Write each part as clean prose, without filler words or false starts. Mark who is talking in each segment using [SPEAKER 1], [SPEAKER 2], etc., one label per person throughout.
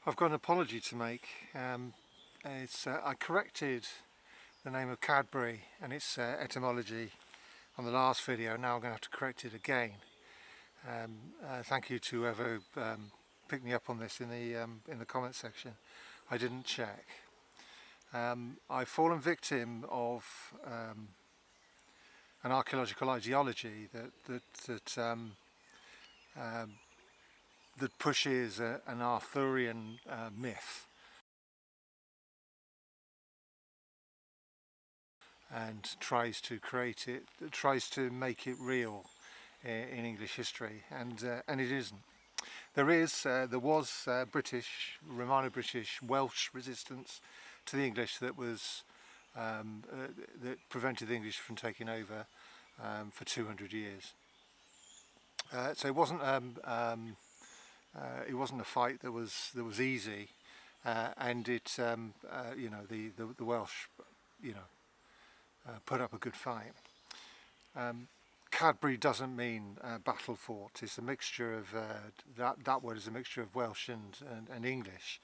[SPEAKER 1] I've got an apology to make. I corrected the name of Cadbury and its etymology on the last video. Now I'm going to have to correct it again. Thank you to whoever picked me up on this in the comment section. I didn't check. I've fallen victim of an archaeological ideology that pushes an Arthurian myth and tries to make it real in English history, and it isn't. There was British, Romano-British, Welsh resistance to the English that prevented the English from taking over for 200 years. So it wasn't a fight that was easy, and the Welsh, put up a good fight. Cadbury doesn't mean battle fought. It's a mixture of that word is a mixture of Welsh and English,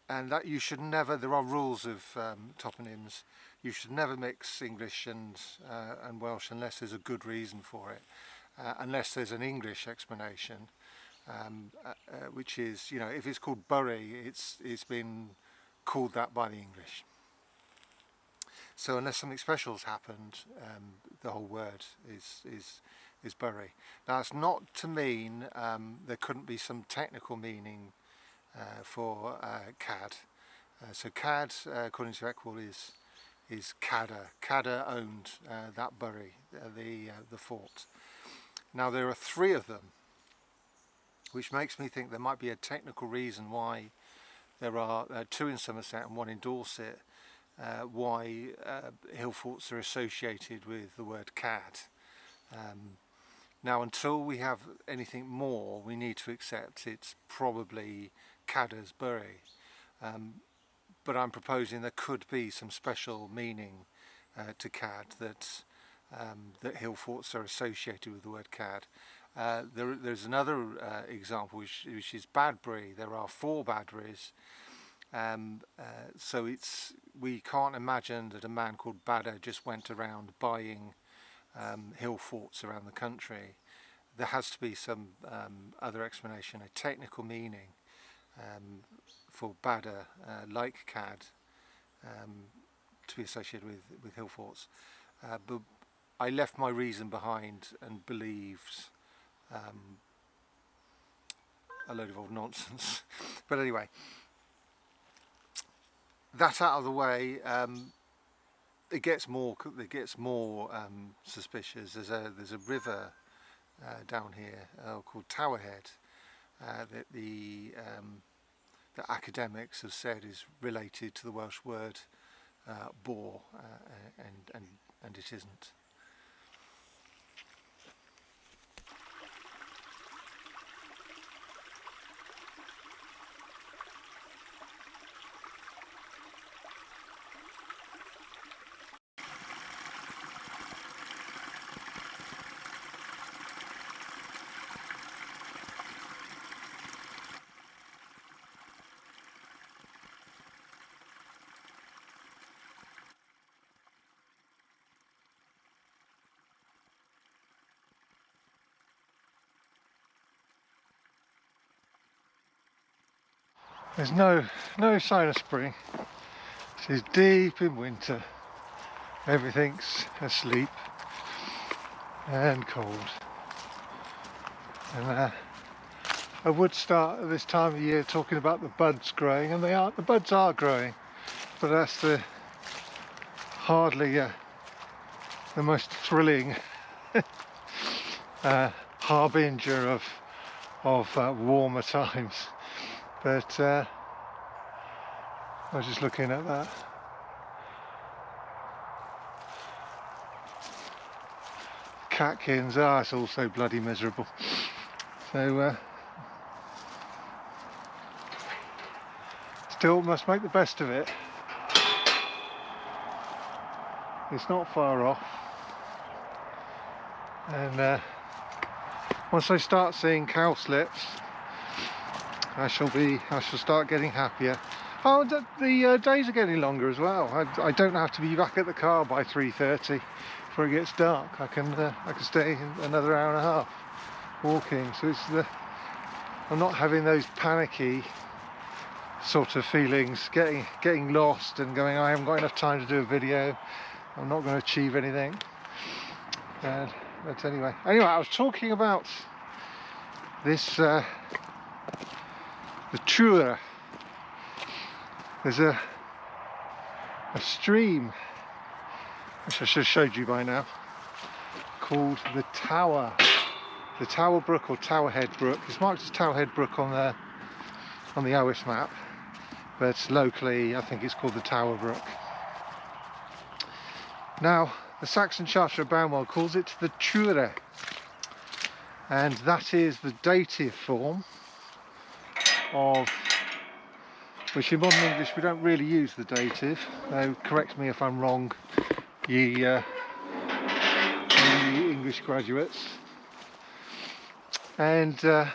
[SPEAKER 1] and that you should never. There are rules of toponyms. You should never mix English and Welsh unless there's a good reason for it, unless there's an English explanation, which is, if it's called Bury, it's been called that by the English. So unless something special has happened, the whole word is bury. Now it's not to mean there couldn't be some technical meaning for cad. So cad, according to Equal, is cadder. Cadder owned that bury, the fort. Now there are 3 of them, which makes me think there might be a technical reason why there are 2 in Somerset and 1 in Dorset. Why hill forts are associated with the word cad. Now until we have anything more, we need to accept it's probably Cadder's bury, but I'm proposing there could be some special meaning to cad that hill forts are associated with the word cad. There's another example which is Badbury. There are 4 Badburys. So we can't imagine that a man called Badder just went around buying hill forts around the country. There has to be some other explanation, a technical meaning for Badder, like cad, to be associated with hill forts. But I left my reason behind and believed a load of old nonsense. But anyway, that out of the way, it gets more suspicious. There's a river down here called Towerhead that the academics have said is related to the Welsh word boar, and it isn't. There's no sign of spring. This is deep in winter. Everything's asleep and cold. And I would start at this time of year talking about the buds growing, and the buds are growing, but that's hardly the most thrilling harbinger of warmer times. But I was just looking at that. Catkins, it's also bloody miserable. So still must make the best of it. It's not far off, and once I start seeing cowslips, I shall start getting happier. Oh, the days are getting longer as well. I don't have to be back at the car by 3:30 before it gets dark. I can stay another hour and a half walking. So I'm not having those panicky sort of feelings, getting lost and going, I haven't got enough time to do a video, I'm not going to achieve anything. But anyway, I was talking about this the Ture. There's a stream which I should have showed you by now, called the Tower Brook or Towerhead Brook. It's marked as Towerhead Brook on the Owish map, but locally I think it's called the Tower Brook. Now, the Saxon Charter of Banwell calls it the Ture, and that is the dative form of, which in modern English we don't really use the dative. Correct me if I'm wrong, ye English graduates. And so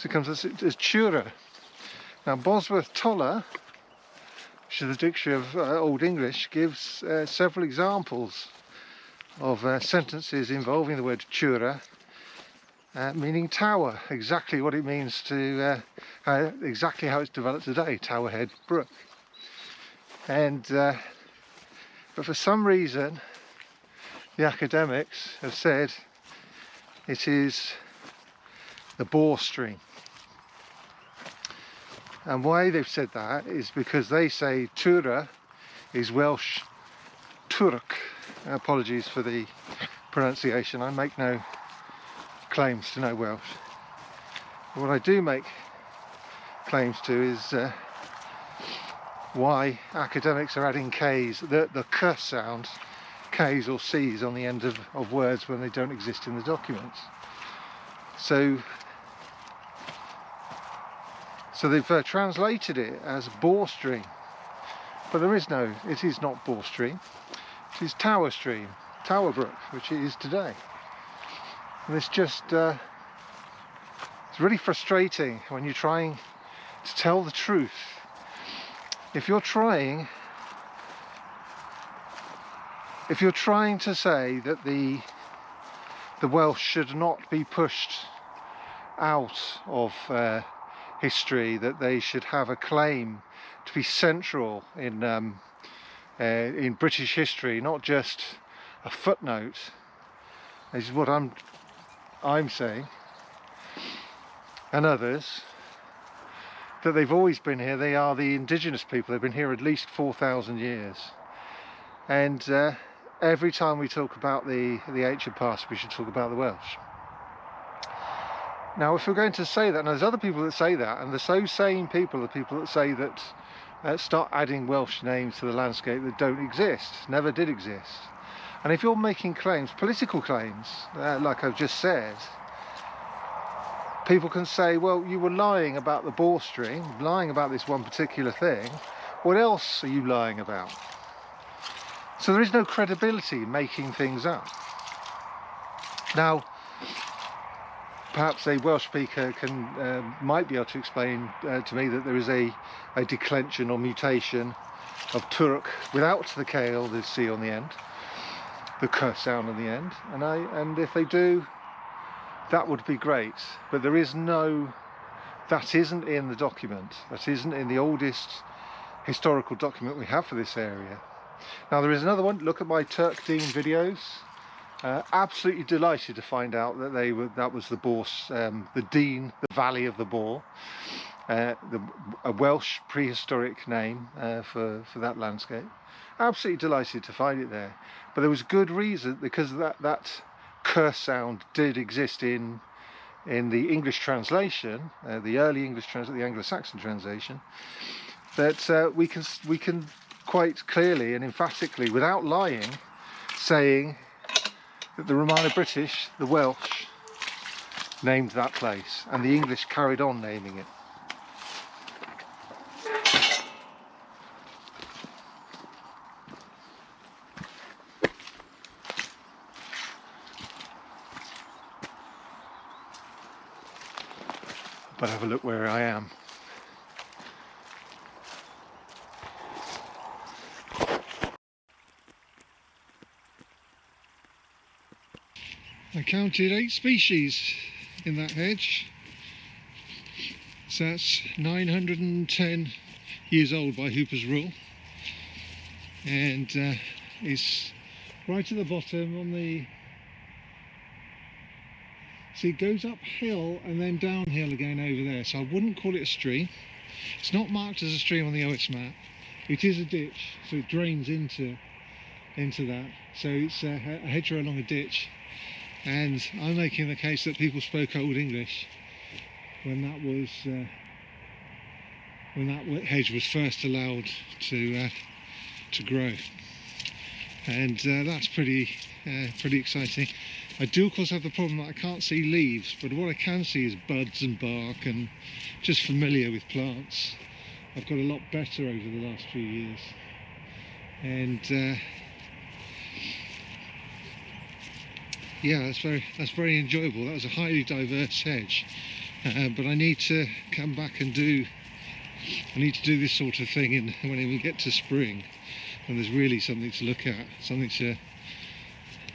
[SPEAKER 1] it comes as Ture. Now, Bosworth Toller, which is the dictionary of Old English, gives several examples of sentences involving the word Ture, meaning tower, exactly what it means to, exactly how it's developed today, Towerhead Brook. And but for some reason the academics have said it is the bore stream. And why they've said that is because they say Ture is Welsh Turk. Apologies for the pronunciation, I make no claims to know Welsh. But what I do make claims to is why academics are adding K's, the K sound, K's or C's on the end of words when they don't exist in the documents. So they've translated it as bore stream, but it is not bore stream, it is tower stream, Tower Brook, which it is today. And it's just, it's really frustrating when you're trying to tell the truth. If you're trying to say that the Welsh should not be pushed out of history, that they should have a claim to be central in British history, not just a footnote, this is what I'm saying, and others, that they've always been here. They are the indigenous people. They've been here at least 4,000 years. And every time we talk about the ancient past, we should talk about the Welsh. Now, if we're going to say that, and there's other people that say that, and those same people are people that say that start adding Welsh names to the landscape that don't exist, never did exist. And if you're making claims, political claims, like I've just said, people can say, well, you were lying about the bore stream, lying about this one particular thing. What else are you lying about? So there is no credibility in making things up. Now, perhaps a Welsh speaker might be able to explain to me that there is a declension or mutation of Turk without the K or the C on the end, the K sound on the end, and if they do, that would be great. But there is that isn't in the document. That isn't in the oldest historical document we have for this area. Now, there is another one. Look at my Turk Dean videos. Absolutely delighted to find out that that was the Bore, the Dean, the Valley of the Bore, a Welsh prehistoric name for that landscape. Absolutely delighted to find it there. But there was good reason, because that K sound did exist in the English translation, the early English translation, the Anglo-Saxon translation, that we can quite clearly and emphatically, without lying, saying that the Romano-British, the Welsh, named that place, and the English carried on naming it. but have a look where I am. I counted 8 species in that hedge, so that's 910 years old by Hooper's rule, and it's right at the bottom on the, see, it goes uphill and then downhill again over there, so I wouldn't call it a stream. It's not marked as a stream on the OS map. It is a ditch, so it drains into that, so it's a hedgerow along a ditch. And I'm making the case that people spoke Old English when that hedge was first allowed to grow, and that's pretty exciting. I do of course have the problem that I can't see leaves, but what I can see is buds and bark, and just familiar with plants. I've got a lot better over the last few years, and yeah, that's very enjoyable. That was a highly diverse hedge, but I need to come back and do this sort of thing when we get to spring, and there's really something to look at, something to,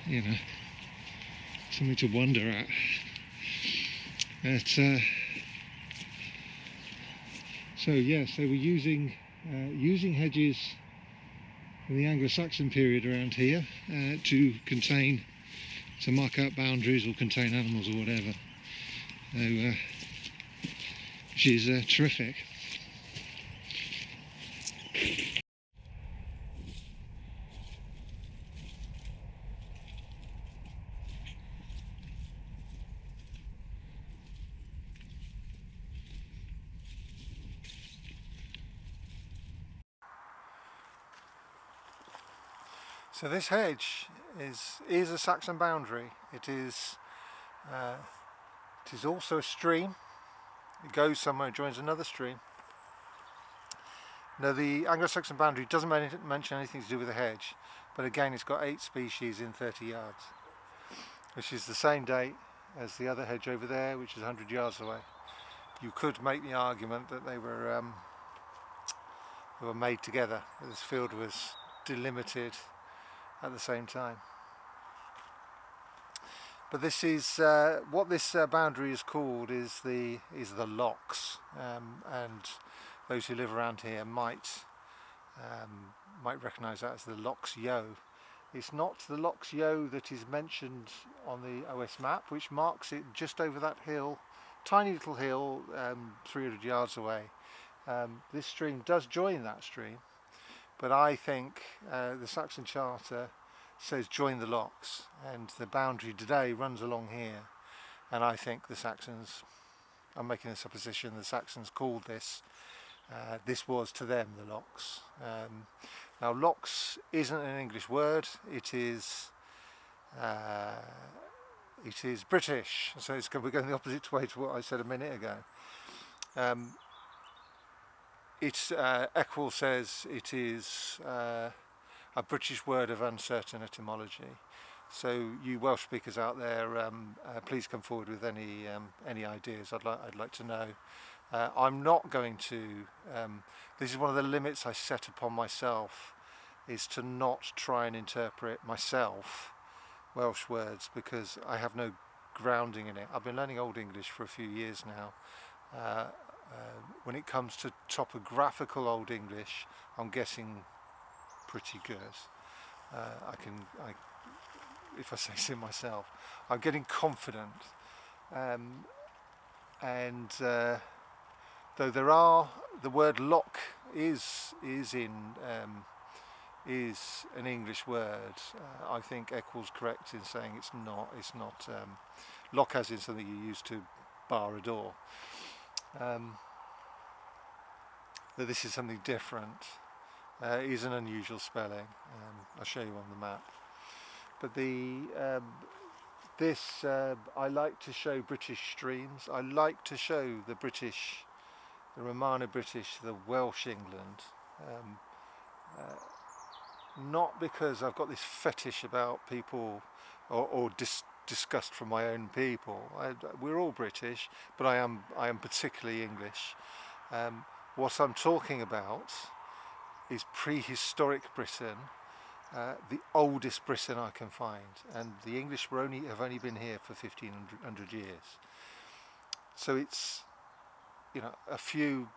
[SPEAKER 1] you know, something to wonder at. So yeah, so we're using hedges in the Anglo-Saxon period around here to mark out boundaries or contain animals or whatever, which is terrific. So this hedge is a Saxon boundary. It is also a stream. It goes somewhere, it joins another stream. Now the Anglo-Saxon boundary doesn't mention anything to do with the hedge, but again it's got 8 species in 30 yards, which is the same date as the other hedge over there, which is 100 yards away. You could make the argument that they were made together, that this field was delimited at the same time. But this is what this boundary is called is the Lox, and those who live around here might recognise that as the Lox Yeo. It's not the Lox Yeo that is mentioned on the OS map, which marks it just over that hill, tiny little hill, 300 yards away. This stream does join that stream, but I think the Saxon Charter says join the Lox, and the boundary today runs along here, and I think the Saxons, I'm making the supposition, the Saxons called this, this was to them the Lox. Now Lox isn't an English word, it is British, so we're going the opposite way to what I said a minute ago. Eccles says it is a British word of uncertain etymology. So you Welsh speakers out there, please come forward with any ideas. I'd like to know. I'm not going to. This is one of the limits I set upon myself, is to not try and interpret myself Welsh words, because I have no grounding in it. I've been learning Old English for a few years now. When it comes to topographical Old English, I'm getting pretty good. If I say so myself, I'm getting confident. Though there are, the word lock is an English word. I think Eccles correct in saying it's not lock as in something you use to bar a door. That this is something different. It is an unusual spelling. I'll show you on the map. But I like to show British streams. I like to show the Romano-British, the Welsh England. Not because I've got this fetish about people or disgust from my own people. We're all British, but I am particularly English. What I'm talking about is prehistoric Britain, the oldest Britain I can find, and the English have only been here for 1500 years. So it's, you know, a few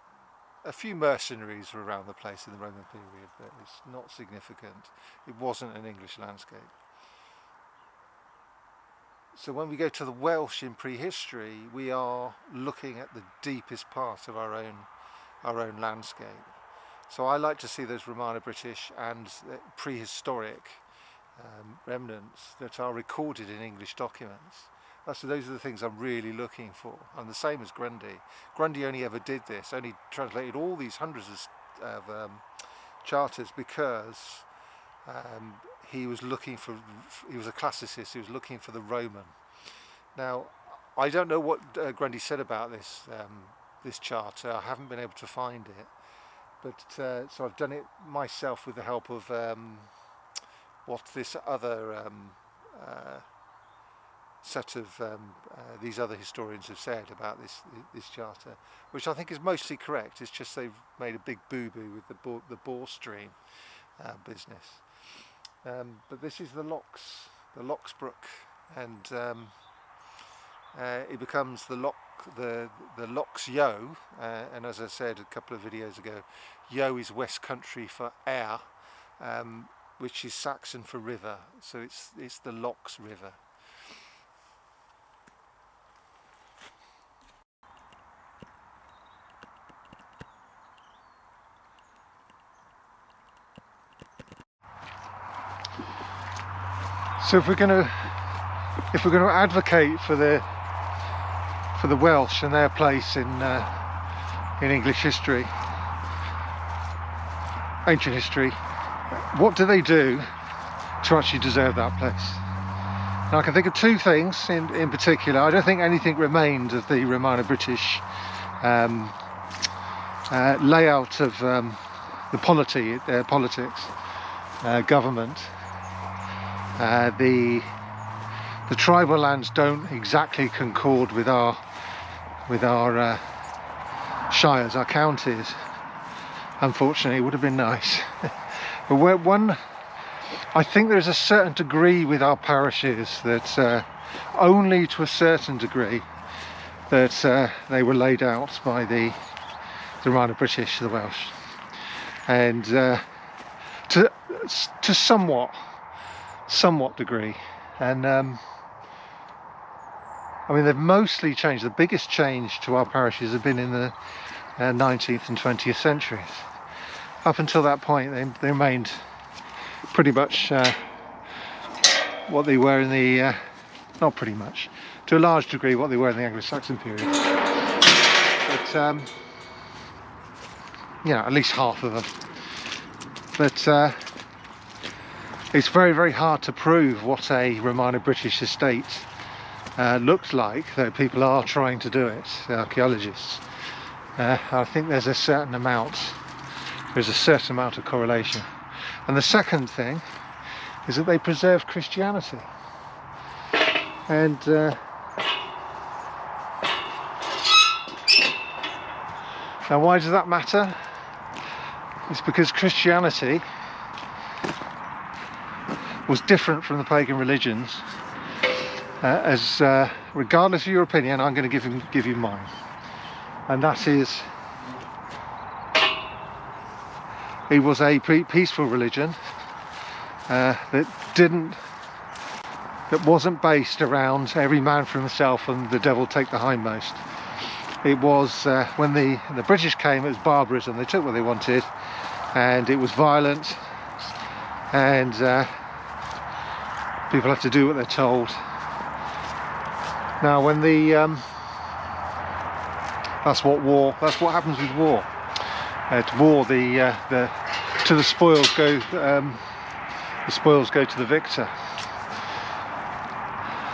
[SPEAKER 1] mercenaries were around the place in the Roman period, but it's not significant. It wasn't an English landscape. So when we go to the Welsh in prehistory, we are looking at the deepest part of our own landscape. So I like to see those Romano-British and prehistoric remnants that are recorded in English documents. So those are the things I'm really looking for. And the same as Grundy. Grundy only ever did this, only translated all these hundreds of charters because he was a classicist, he was looking for the Roman. Now, I don't know what Grundy said about this charter. I haven't been able to find it. But so I've done it myself with the help of what this other set of these other historians have said about this charter, which I think is mostly correct. It's just they've made a big boo-boo with the bore stream business. But this is the Lox Brook, and it becomes the Lox Yeo, and as I said a couple of videos ago, Yeo is West Country for air, which is Saxon for river, so it's the Lox River. So if we're going to advocate for the Welsh and their place in English history, ancient history, what do they do to actually deserve that place? Now I can think of two things in particular. I don't think anything remained of the Romano-British layout of the politics, government. The tribal lands don't exactly concord with our shires, our counties. Unfortunately, it would have been nice. But I think there's a certain degree with our parishes that only to a certain degree that they were laid out by the Romano-British, the Welsh, and to somewhat degree, and I mean they've mostly changed. The biggest change to our parishes have been in the 19th and 20th centuries. Up until that point they remained pretty much what they were in the not pretty much, to a large degree what they were in the Anglo-Saxon period, but you know, at least half of them. But it's very, very hard to prove what a Romano-British estate looks like, though people are trying to do it, archaeologists. I think there's a certain amount of correlation. And the second thing is that they preserve Christianity. And now why does that matter? It's because Christianity was different from the pagan religions, as regardless of your opinion, I'm going to give you mine, and that is, it was a peaceful religion that wasn't based around every man for himself and the devil take the hindmost. It was when the British came, it was barbarism. They took what they wanted, and it was violent, and people have to do what they're told. Now when that's what happens with war. At war, the spoils go to the victor.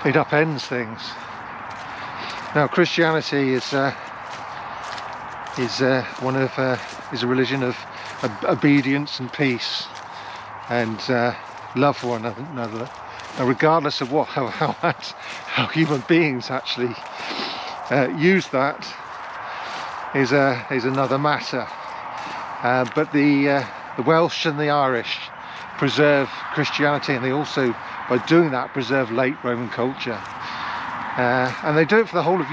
[SPEAKER 1] It upends things. Now Christianity is a religion of obedience and peace, and love for one another. And regardless of how human beings actually use that is another matter. But the Welsh and the Irish preserve Christianity, and they also, by doing that, preserve late Roman culture. And they do it for the whole of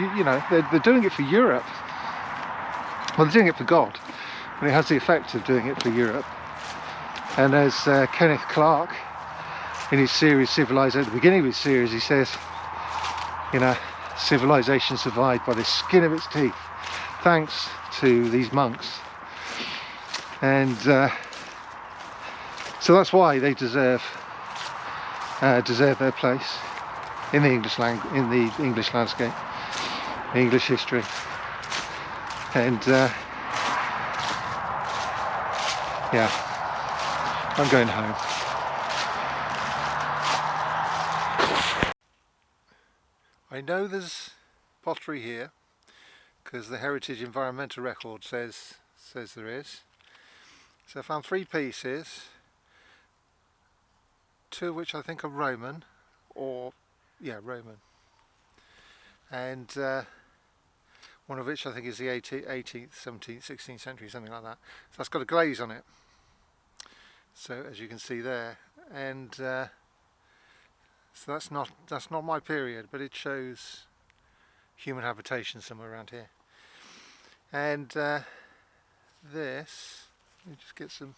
[SPEAKER 1] they're doing it for Europe. Well, they're doing it for God, but it has the effect of doing it for Europe. And as Kenneth Clark, in his series Civilization, at the beginning of his series, he says, civilization survived by the skin of its teeth, thanks to these monks. And so that's why they deserve their place in the English landscape, English history. And yeah, I'm going home. I know there's pottery here because the Heritage Environmental Record says there is. So I found 3 pieces, 2 of which I think are Roman, Roman, and one of which I think is the 18th, 17th, 16th century, something like that. So that's got a glaze on it. So as you can see there, and so that's not my period, but it shows human habitation somewhere around here. And this, let me just get some.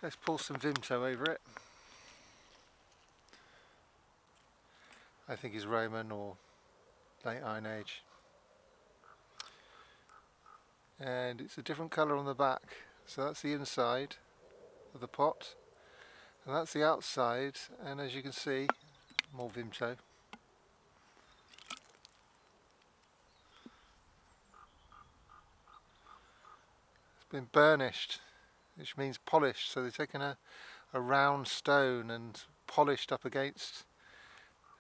[SPEAKER 1] Let's pour some Vimto over it. I think is Roman or late Iron Age. And it's a different colour on the back. So that's the inside of the pot. And that's the outside. And as you can see, more Vimto. It's been burnished, which means polished. So they've taken a round stone and polished up against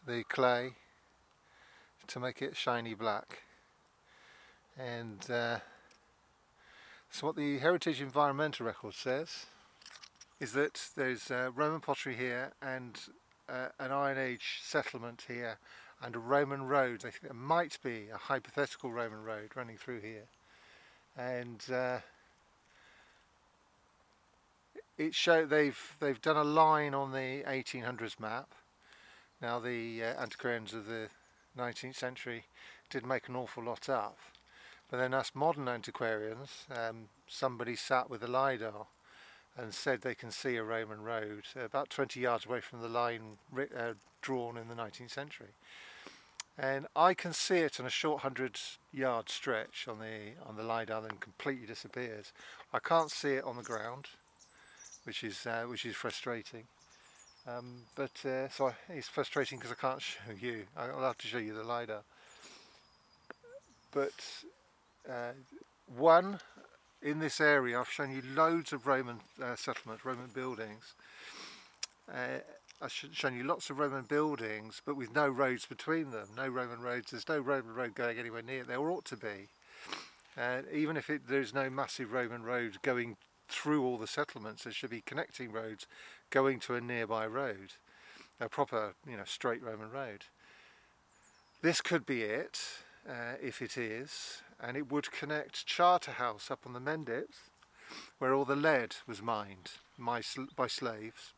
[SPEAKER 1] the clay to make it shiny black. And so what the Heritage Environmental Record says is that there's Roman pottery here and an Iron Age settlement here and a Roman road. I think there might be a hypothetical Roman road running through here. And it showed they've done a line on the 1800s map. Now the antiquarians of the 19th century did make an awful lot up, but then us modern antiquarians, somebody sat with a LiDAR and said they can see a Roman road about 20 yards away from the line drawn in the 19th century. And I can see it on a short 100-yard stretch on the LiDAR, then completely disappears. I can't see it on the ground, which is frustrating. So it's frustrating because I can't show you. I'll have to show you the LiDAR. But one, in this area, I've shown you loads of Roman settlements, Roman buildings. I've shown you lots of Roman buildings, but with no roads between them. No Roman roads. There's no Roman road going anywhere near. There ought to be. Even if there's no massive Roman road going through all the settlements, there should be connecting roads going to a nearby road, a proper, straight Roman road. This could be it, if it is, and it would connect Charterhouse up on the Mendips, where all the lead was mined by slaves.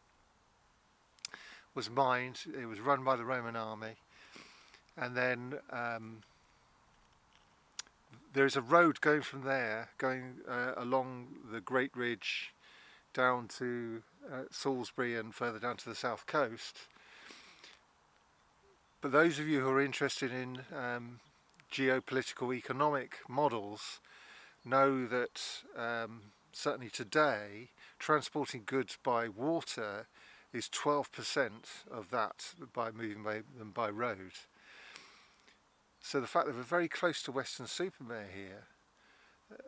[SPEAKER 1] Was mined. It was run by the Roman army, and then there's a road going from there, going along the Great Ridge down to Salisbury and further down to the south coast. But those of you who are interested in geopolitical economic models know that certainly today transporting goods by water is 12% of that by moving them by road. So the fact that we're very close to Weston-super-Mare here,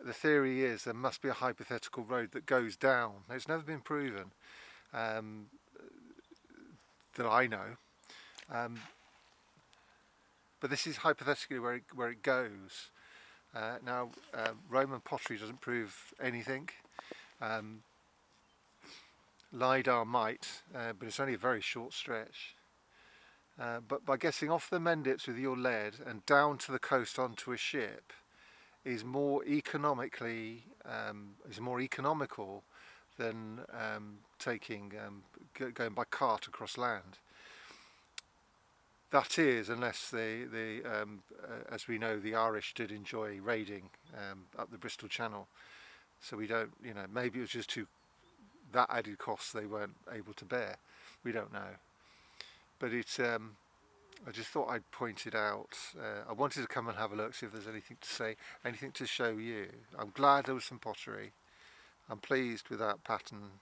[SPEAKER 1] the theory is there must be a hypothetical road that goes down. It's never been proven that I know, but this is hypothetically where it goes. Now Roman pottery doesn't prove anything. LiDAR might, but it's only a very short stretch. But by getting off the Mendips with your lead and down to the coast onto a ship is more economically is more economical than going by cart across land. That is, unless as we know, the Irish did enjoy raiding up the Bristol Channel. So we don't, maybe it was just that added cost they weren't able to bear. We don't know. But it's, I just thought I'd point it out. I wanted to come and have a look, see if there's anything to say, anything to show you. I'm glad there was some pottery. I'm pleased with that pattern.